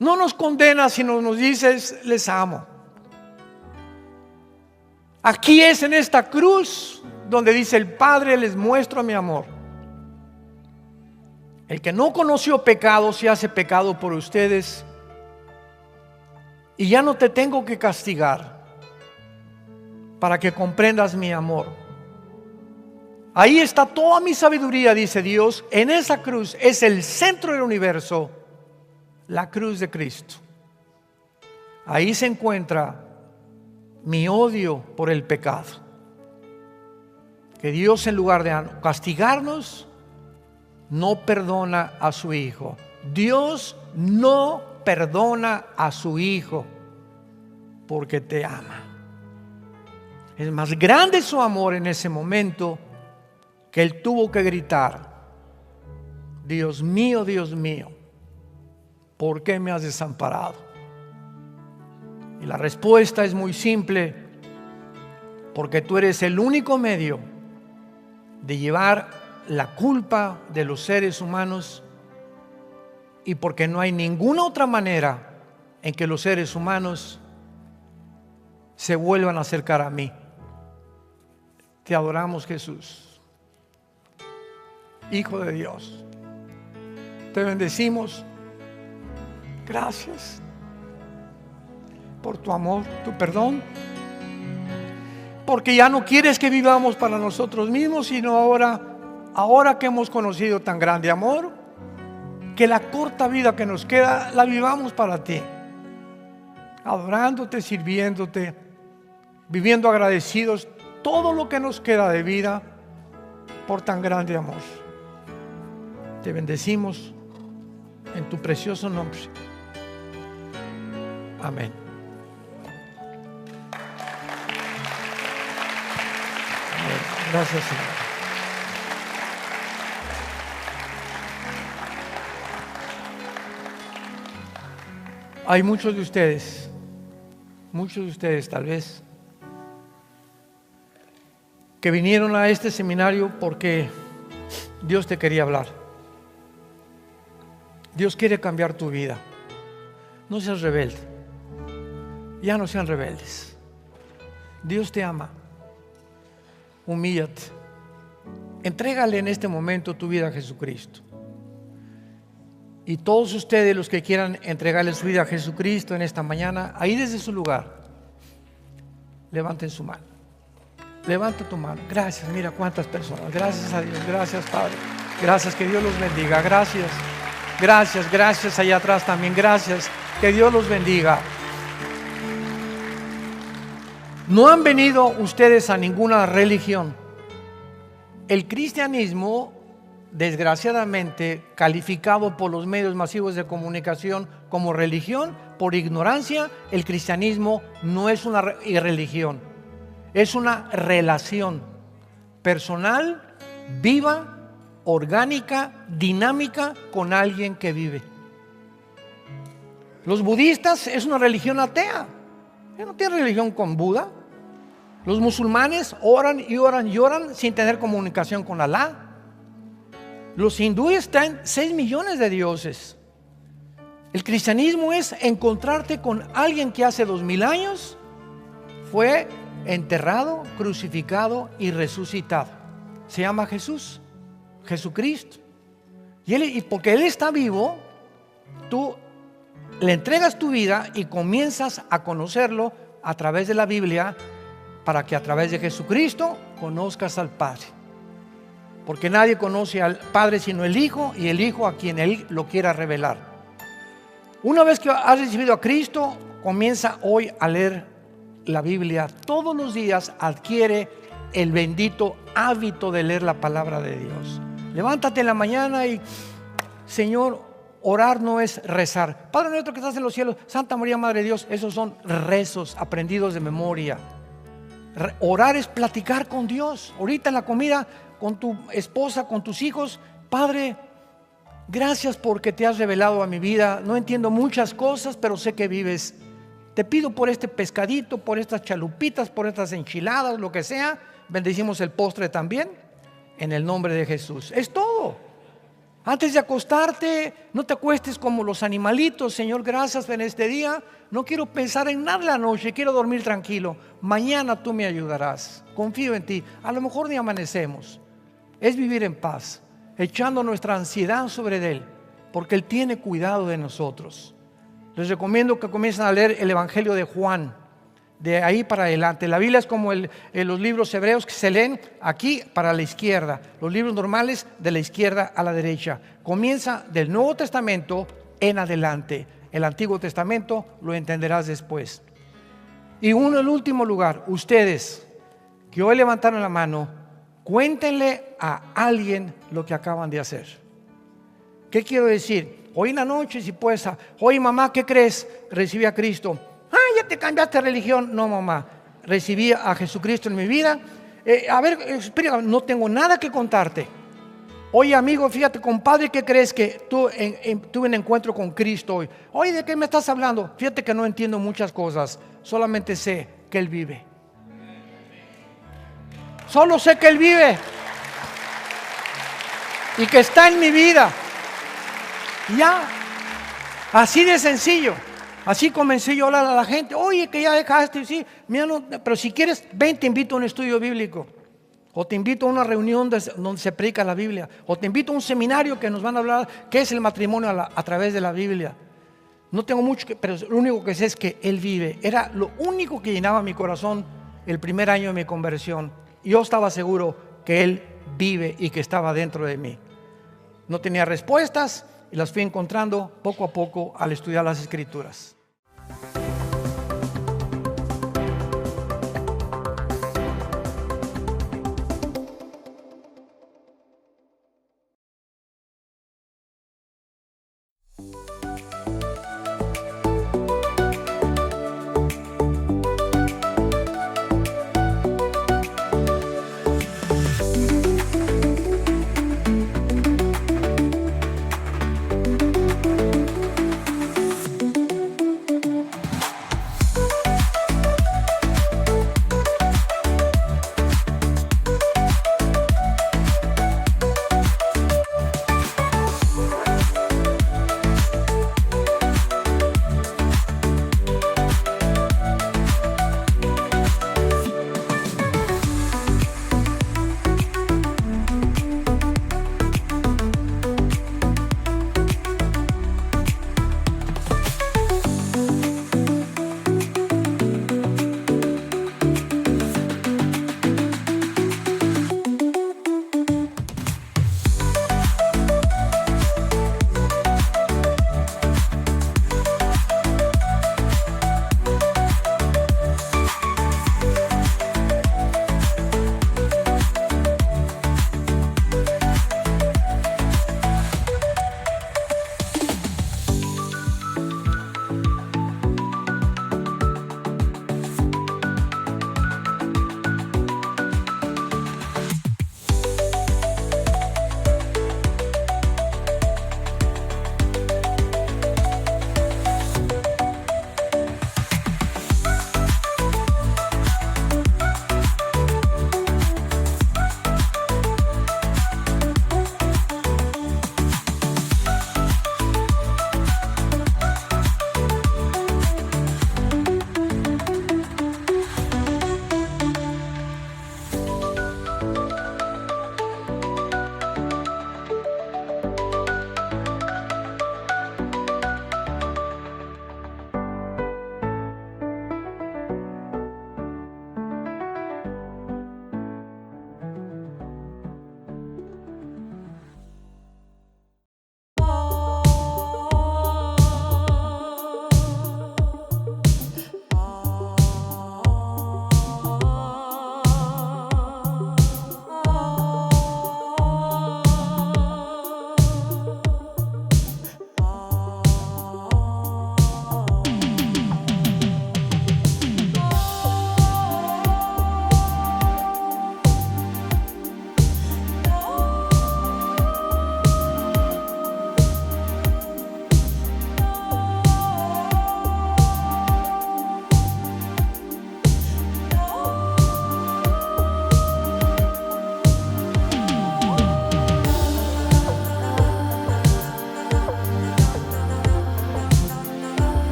No nos condenas, sino nos dices: les amo. Aquí es en esta cruz donde dice el Padre: les muestro mi amor. El que no conoció pecado se hace pecado por ustedes, y ya no te tengo que castigar, para que comprendas mi amor. Ahí está toda mi sabiduría, dice Dios. En esa cruz es el centro del universo, la cruz de Cristo. Ahí se encuentra mi odio por el pecado. Que Dios, en lugar de castigarnos, no perdona a su Hijo. Dios no perdona a su Hijo porque te ama. Es más grande su amor en ese momento que Él tuvo que gritar: Dios mío, ¿por qué me has desamparado? Y la respuesta es muy simple: porque tú eres el único medio de llevar la culpa de los seres humanos, y porque no hay ninguna otra manera en que los seres humanos se vuelvan a acercar a mí. Te adoramos, Jesús, Hijo de Dios. Te bendecimos. Gracias por tu amor, tu perdón, porque ya no quieres que vivamos para nosotros mismos, sino ahora que hemos conocido tan grande amor, que la corta vida que nos queda la vivamos para ti, adorándote, sirviéndote, viviendo agradecidos todo lo que nos queda de vida por tan grande amor. Te bendecimos en tu precioso nombre. Amén. Gracias, Señor. Hay muchos de ustedes tal vez, que vinieron a este seminario porque Dios te quería hablar. Dios quiere cambiar tu vida. No seas rebelde. Ya no sean rebeldes. Dios te ama. Humíllate. Entrégale en este momento tu vida a Jesucristo. Y todos ustedes, los que quieran entregarle su vida a Jesucristo en esta mañana, ahí desde su lugar, levanten su mano. Levanta tu mano. Gracias, mira cuántas personas. Gracias a Dios, gracias, Padre. Gracias, que Dios los bendiga. Gracias allá atrás también. Gracias, que Dios los bendiga. No han venido ustedes a ninguna religión. El cristianismo, desgraciadamente, calificado por los medios masivos de comunicación como religión, por ignorancia, el cristianismo no es una religión, es una relación personal, viva, orgánica, dinámica con alguien que vive. Los budistas es una religión atea. No tienen religión con Buda. Los musulmanes oran y oran y oran sin tener comunicación con Alá. Los hindúes traen 6 millones de dioses. El cristianismo es encontrarte con alguien que hace 2000 años fue enterrado, crucificado y resucitado. Se llama Jesús, Jesucristo. Y porque Él está vivo, tú le entregas tu vida y comienzas a conocerlo a través de la Biblia, para que a través de Jesucristo conozcas al Padre. Porque nadie conoce al Padre sino el Hijo, y el Hijo a quien Él lo quiera revelar. Una vez que has recibido a Cristo, comienza hoy a leer la Biblia. Todos los días adquiere el bendito hábito de leer la palabra de Dios. Levántate en la mañana y: Señor, orar no es rezar. Padre nuestro que estás en los cielos, Santa María, Madre de Dios. Esos son rezos aprendidos de memoria. Orar es platicar con Dios. Ahorita en la comida, con tu esposa, con tus hijos: Padre, gracias porque te has revelado a mi vida. No entiendo muchas cosas, pero sé que vives. Te pido por este pescadito, por estas chalupitas, por estas enchiladas, lo que sea. Bendecimos el postre también, en el nombre de Jesús. Es todo. Antes de acostarte, no te acuestes como los animalitos. Señor, gracias en este día. No quiero pensar en nada la noche, quiero dormir tranquilo. Mañana tú me ayudarás. Confío en ti. A lo mejor ni amanecemos. Es vivir en paz, echando nuestra ansiedad sobre Él, porque Él tiene cuidado de nosotros. Les recomiendo que comiencen a leer el Evangelio de Juan. de ahí para adelante. La Biblia es como los libros hebreos que se leen aquí para la izquierda, los libros normales de la izquierda a la derecha. Comienza del Nuevo Testamento en adelante. El Antiguo Testamento lo entenderás después. Y en último lugar, ustedes que hoy levantaron la mano, cuéntenle a alguien lo que acaban de hacer. ¿Qué quiero decir? Hoy en la noche, si puedes, oye mamá, ¿qué crees? Recibí a Cristo. Ya te cambiaste de religión. No, mamá, recibí a Jesucristo en mi vida. A ver, espera, no tengo nada que contarte. Oye amigo, fíjate, compadre, ¿qué crees? Que tuve un encuentro con Cristo hoy. Oye, ¿de qué me estás hablando? Fíjate que no entiendo muchas cosas, solamente sé que Él vive. Solo sé que Él vive y que está en mi vida. Ya, así de sencillo. Así comencé yo a hablar a la gente. Oye, que ya dejaste, sí, mira, no, pero si quieres, ven, te invito a un estudio bíblico. O te invito a una reunión donde se predica la Biblia. O te invito a un seminario que nos van a hablar qué es el matrimonio a través de la Biblia. No tengo mucho, pero lo único que sé es que Él vive. Era lo único que llenaba mi corazón el primer año de mi conversión. Y yo estaba seguro que Él vive y que estaba dentro de mí. No tenía respuestas y las fui encontrando poco a poco al estudiar las Escrituras.